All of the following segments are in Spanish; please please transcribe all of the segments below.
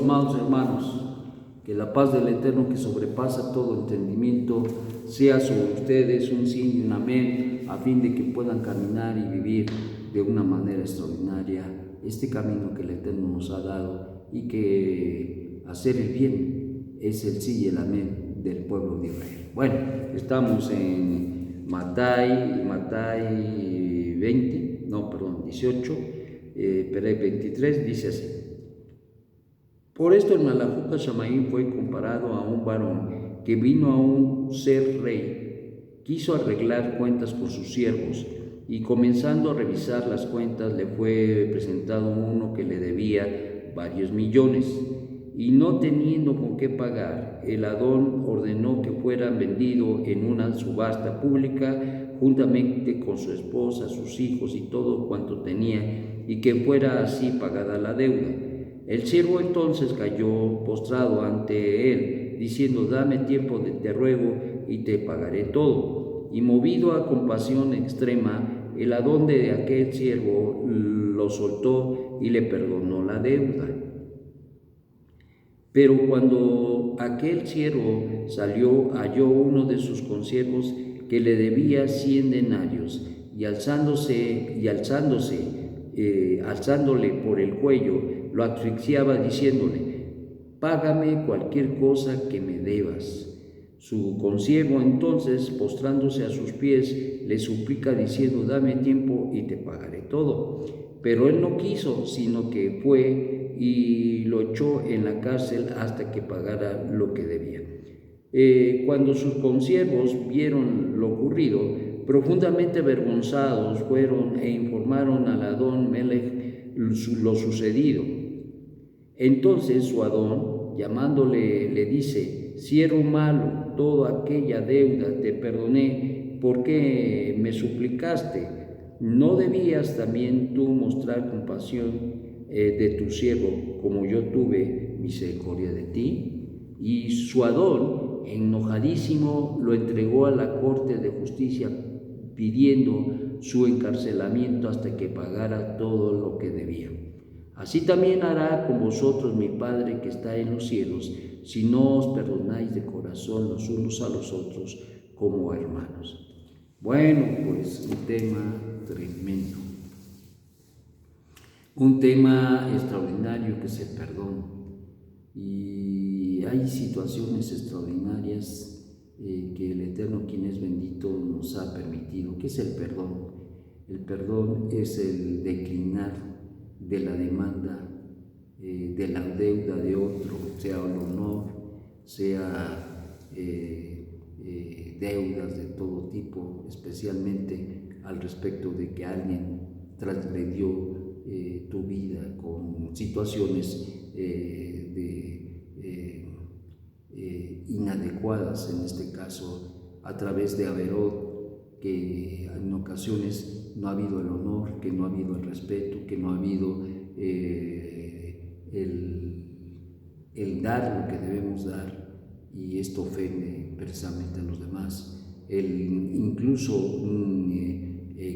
amados hermanos. Que la paz del Eterno, que sobrepasa todo entendimiento, sea sobre ustedes un sí y un amén, a fin de que puedan caminar y vivir de una manera extraordinaria este camino que el Eterno nos ha dado, y que hacer el bien es el sí y el amén del pueblo de Israel. Bueno, estamos en Matay 18, 23, dice así. Por esto el Malajuca Shamaí fue comparado a un varón que vino a un ser rey, quiso arreglar cuentas con sus siervos, y comenzando a revisar las cuentas le fue presentado uno que le debía varios millones, y no teniendo con qué pagar, el Adón ordenó que fueran vendidos en una subasta pública juntamente con su esposa, sus hijos y todo cuanto tenía, y que fuera así pagada la deuda. El siervo entonces cayó postrado ante él, diciendo: dame tiempo, te ruego, y te pagaré todo. Y movido a compasión extrema, el Adón de aquel siervo lo soltó y le perdonó la deuda. Pero cuando aquel siervo salió, halló uno de sus consiervos que le debía 100 denarios, y alzándole por el cuello, lo asfixiaba diciéndole: págame cualquier cosa que me debas. Su consiervo entonces, postrándose a sus pies, le suplica diciendo: dame tiempo y te pagaré todo. Pero él no quiso, sino que fue y lo echó en la cárcel hasta que pagara lo que debía. Cuando sus consiervos vieron lo ocurrido, profundamente avergonzados fueron e informaron al Adón Melech lo sucedido. Entonces su Adón, llamándole, le dice: siervo malo, toda aquella deuda te perdoné, ¿por qué me suplicaste? ¿No debías también tú mostrar compasión de tu siervo, como yo tuve misericordia de ti? Y su Adón, enojadísimo, lo entregó a la corte de justicia, pidiendo su encarcelamiento hasta que pagara todo lo que debía. Así también hará con vosotros mi Padre que está en los cielos, si no os perdonáis de corazón los unos a los otros como hermanos. Bueno, pues un tema tremendo, un tema extraordinario, que es el perdón. Y hay situaciones extraordinarias que el Eterno, quien es bendito, nos ha permitido. ¿Qué es el perdón? El perdón es el declinar de la demanda, de la deuda de otro, sea el honor, sea deudas de todo tipo, especialmente al respecto de que alguien transgredió tu vida con situaciones inadecuadas, en este caso a través de averot, que en ocasiones no ha habido el honor, que no ha habido el respeto, que no ha habido el dar lo que debemos dar, y esto ofende precisamente a los demás. El incluso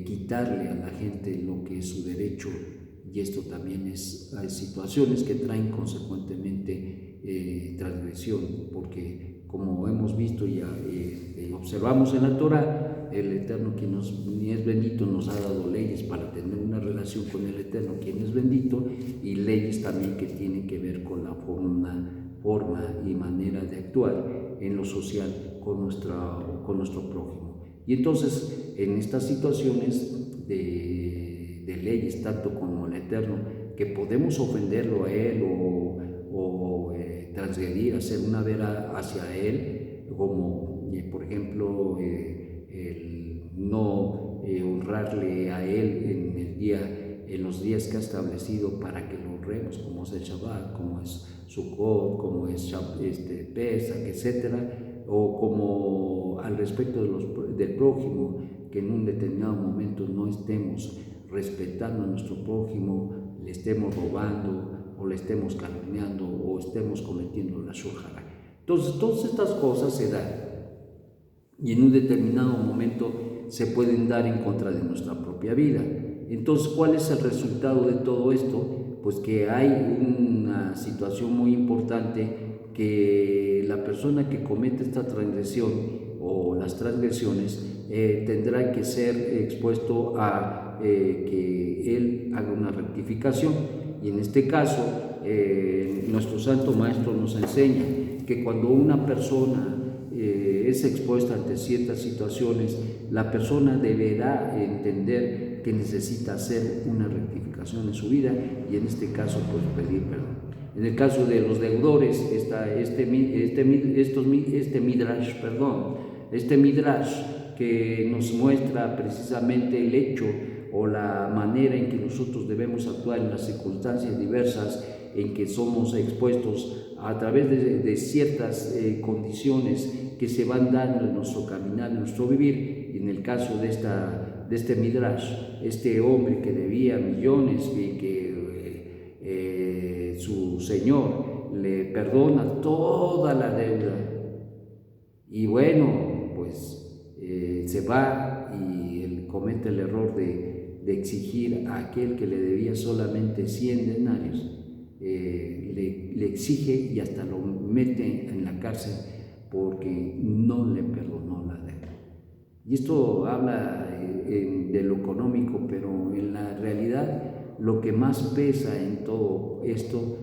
quitarle a la gente lo que es su derecho, y esto también hay situaciones que traen consecuentemente transgresión, porque como hemos visto y observamos en la Torah, el Eterno, quien es bendito, nos ha dado leyes para tener una relación con el Eterno, quien es bendito, y leyes también que tienen que ver con la forma y manera de actuar en lo social con nuestro prójimo. Y entonces, en estas situaciones de leyes, tanto como el Eterno, que podemos ofenderlo a Él o transgredir, hacer una vera hacia Él, como por ejemplo el no honrarle a Él en los días que ha establecido para que lo honremos, como es el Shabbat, como es Sukkot, como es Pesach, etc., o como al respecto del prójimo, que en un determinado momento no estemos respetando a nuestro prójimo, le estemos robando, o le estemos calumniando, o estemos cometiendo la shulhara. Entonces, todas estas cosas se dan, y en un determinado momento se pueden dar en contra de nuestra propia vida. Entonces, ¿cuál es el resultado de todo esto? pues que hay una situación muy importante, que la persona que comete esta transgresión o las transgresiones tendrá que ser expuesto a que él haga una rectificación. Y en este caso, nuestro Santo Maestro nos enseña que cuando una persona es expuesta ante ciertas situaciones, la persona deberá entender que necesita hacer una rectificación en su vida y en este caso pues pedir perdón. En el caso de los deudores, este midrash que nos muestra precisamente el hecho o la manera en que nosotros debemos actuar en las circunstancias diversas en que somos expuestos a través de ciertas condiciones que se van dando en nuestro caminar, en nuestro vivir. Y en el caso de este midrash, este hombre que debía millones y que su señor le perdona toda la deuda, y bueno, pues se va y él comete el error de exigir a aquel que le debía solamente 100 denarios, le exige y hasta lo mete en la cárcel porque no le perdonó la deuda. Y esto habla de lo económico, pero en la realidad lo que más pesa en todo esto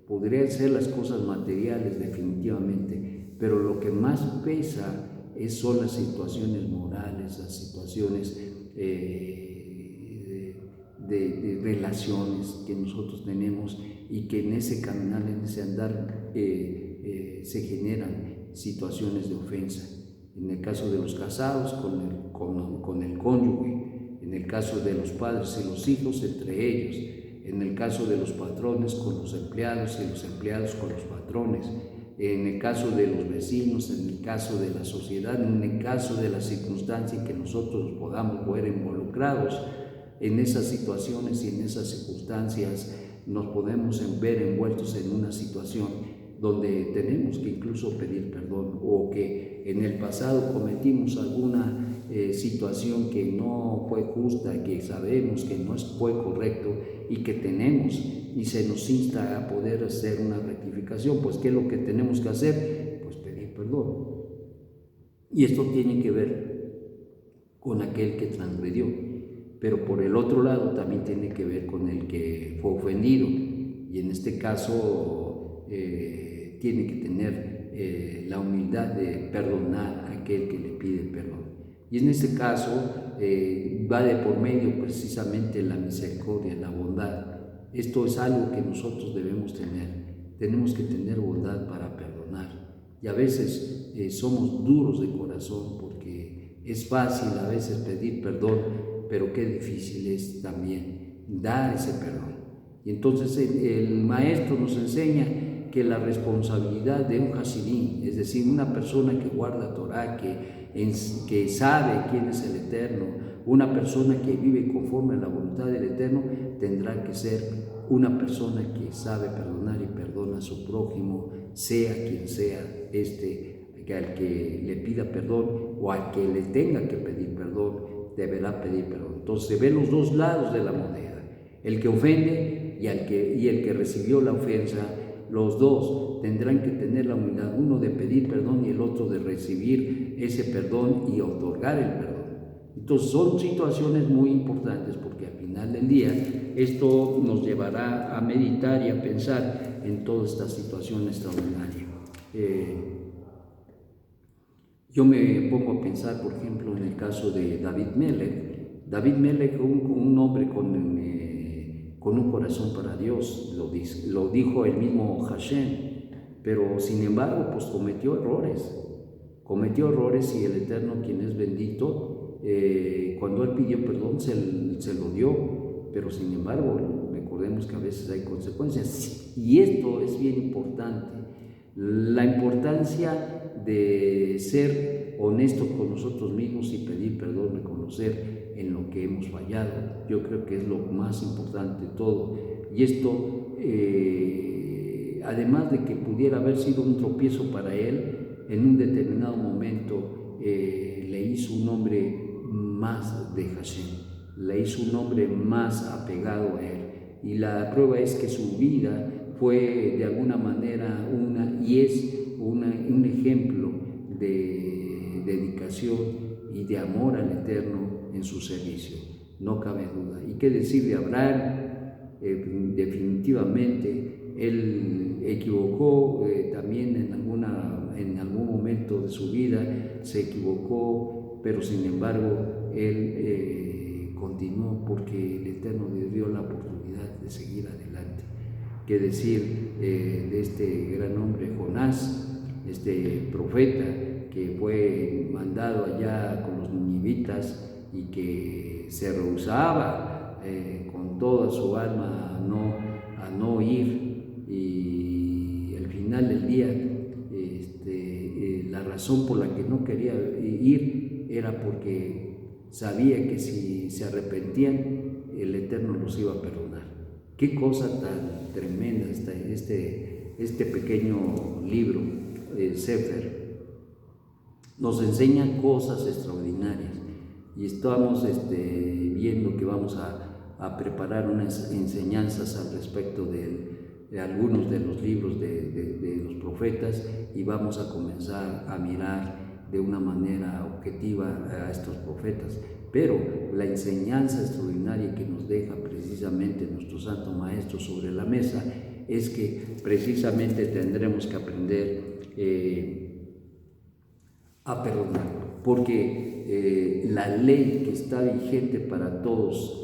podrían ser las cosas materiales definitivamente, pero lo que más pesa son las situaciones morales, las situaciones de relaciones que nosotros tenemos y que en ese caminar, en ese andar se generan situaciones de ofensa. En el caso de los casados con el cónyuge, en el caso de los padres y los hijos entre ellos, en el caso de los patrones con los empleados y los empleados con los patrones, en el caso de los vecinos, en el caso de la sociedad, en el caso de la circunstancia en que nosotros podamos ver involucrados. En esas situaciones y en esas circunstancias nos podemos ver envueltos en una situación donde tenemos que incluso pedir perdón, o que en el pasado cometimos alguna situación que no fue justa, que sabemos que no fue correcto y que tenemos y se nos insta a poder hacer una rectificación. Pues ¿qué es lo que tenemos que hacer? Pues pedir perdón. Y esto tiene que ver con aquel que transgredió, pero por el otro lado también tiene que ver con el que fue ofendido, y en este caso tiene que tener la humildad de perdonar a aquel que le pide perdón. Y en este caso va de por medio precisamente la misericordia, la bondad. Esto es algo que nosotros debemos tener. Tenemos que tener bondad para perdonar. Y a veces somos duros de corazón porque es fácil a veces pedir perdón, pero qué difícil es también dar ese perdón. Y entonces el maestro nos enseña que la responsabilidad de un hasidín, es decir, una persona que guarda Torah, que sabe quién es el Eterno, una persona que vive conforme a la voluntad del Eterno, tendrá que ser una persona que sabe perdonar y perdona a su prójimo, sea quien sea al que le pida perdón o al que le tenga que pedir perdón, deberá pedir perdón. Entonces se ven los dos lados de la moneda, el que ofende y el que recibió la ofensa. Los dos tendrán que tener la humildad, uno de pedir perdón y el otro de recibir ese perdón y otorgar el perdón. Entonces son situaciones muy importantes, porque al final del día esto nos llevará a meditar y a pensar en toda esta situación extraordinaria. Yo me pongo a pensar, por ejemplo, en el caso de David Melech. David Melech, un hombre con un corazón para Dios, lo dijo el mismo Hashem, pero sin embargo pues cometió errores, y el Eterno, quien es bendito, cuando él pidió perdón se lo dio, pero sin embargo recordemos que a veces hay consecuencias, y esto es bien importante, la importancia de ser honestos con nosotros mismos y pedir perdón, reconocer en lo que hemos fallado. Yo creo que es lo más importante de todo. Y esto, además de que pudiera haber sido un tropiezo para él, en un determinado momento le hizo un hombre más de Hashem, le hizo un hombre más apegado a él. y la prueba es que su vida fue de alguna manera un ejemplo de dedicación y de amor al Eterno en su servicio, no cabe duda. ¿Y qué decir de Abraham? Definitivamente él equivocó también en algún momento de su vida, se equivocó, pero sin embargo él continuó porque el Eterno le dio la oportunidad de seguir adelante. ¿Qué decir de este gran hombre Jonás, este profeta que fue mandado allá con los ninivitas y que se rehusaba con toda su alma a no ir, y al final del día la razón por la que no quería ir era porque sabía que si se arrepentían el Eterno los iba a perdonar. Qué cosa tan tremenda este pequeño libro, Sefer, nos enseña cosas extraordinarias, y estamos viendo que vamos a preparar unas enseñanzas al respecto de algunos de los libros de los profetas, y vamos a comenzar a mirar de una manera objetiva a estos profetas. Pero la enseñanza extraordinaria que nos deja precisamente nuestro Santo Maestro sobre la mesa es que precisamente tendremos que aprender a perdonar, porque la ley que está vigente para todos,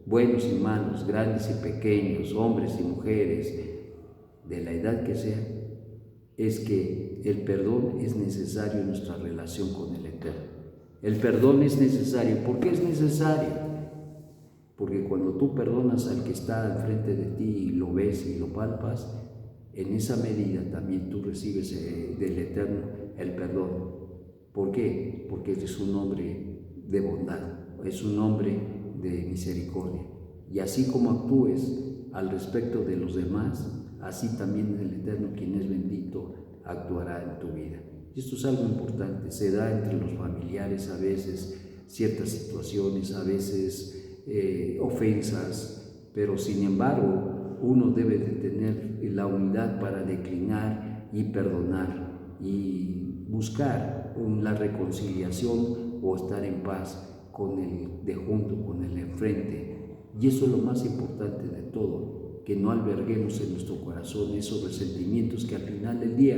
buenos y malos, grandes y pequeños, hombres y mujeres, de la edad que sea, es que el perdón es necesario en nuestra relación con el Eterno. El perdón es necesario. ¿Por qué es necesario? Porque cuando tú perdonas al que está enfrente de ti y lo ves y lo palpas, en esa medida también tú recibes del Eterno el perdón. ¿Por qué? Porque es un hombre de bondad, es un hombre de misericordia. Y así como actúes al respecto de los demás, así también el Eterno, quien es bendito, actuará en tu vida. Y esto es algo importante, se da entre los familiares a veces ciertas situaciones, a veces ofensas, pero sin embargo uno debe de tener la humildad para declinar y perdonar y buscar la reconciliación o estar en paz con el de junto, con el enfrente. Y eso es lo más importante de todo, que no alberguemos en nuestro corazón esos resentimientos que al final del día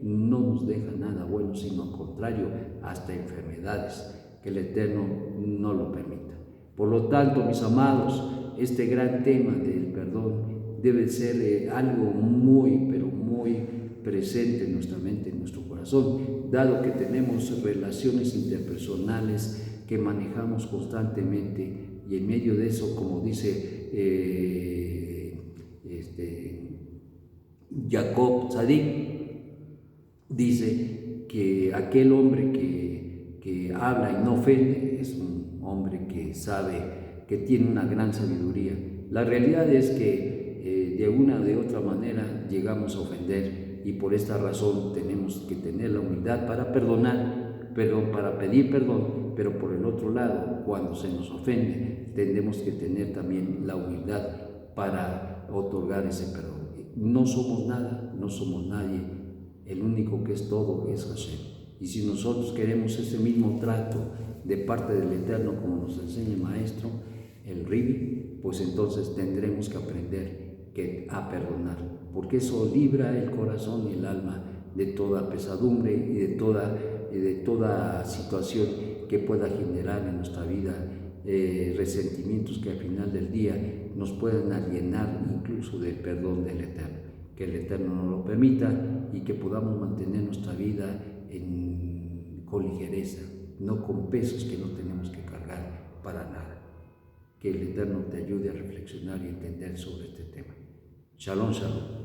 no nos deja nada bueno, sino al contrario, hasta enfermedades, que el Eterno no lo permita. Por lo tanto, mis amados, este gran tema del perdón debe ser algo muy, pero muy presente en nuestra mente, en nuestro corazón, dado que tenemos relaciones interpersonales que manejamos constantemente, y en medio de eso, como dice Jacob Tzadik, dice que aquel hombre que habla y no ofende es un hombre que sabe, que tiene una gran sabiduría. La realidad es que de una o de otra manera llegamos a ofender, y por esta razón tenemos que tener la humildad para perdonar, para pedir perdón, pero por el otro lado, cuando se nos ofende, tenemos que tener también la humildad para otorgar ese perdón. No somos nada, no somos nadie, el único que es todo es Hashem. Y si nosotros queremos ese mismo trato de parte del Eterno, como nos enseña el Maestro, el Ribi, pues entonces tendremos que aprender a perdonar, porque eso libra el corazón y el alma de toda pesadumbre y de toda situación que pueda generar en nuestra vida resentimientos que al final del día nos puedan alienar incluso del perdón del Eterno. Que el Eterno nos lo permita y que podamos mantener nuestra vida con ligereza, no con pesos que no tenemos que cargar para nada. Que el Eterno te ayude a reflexionar y entender sobre este tema. Shalom, shalom.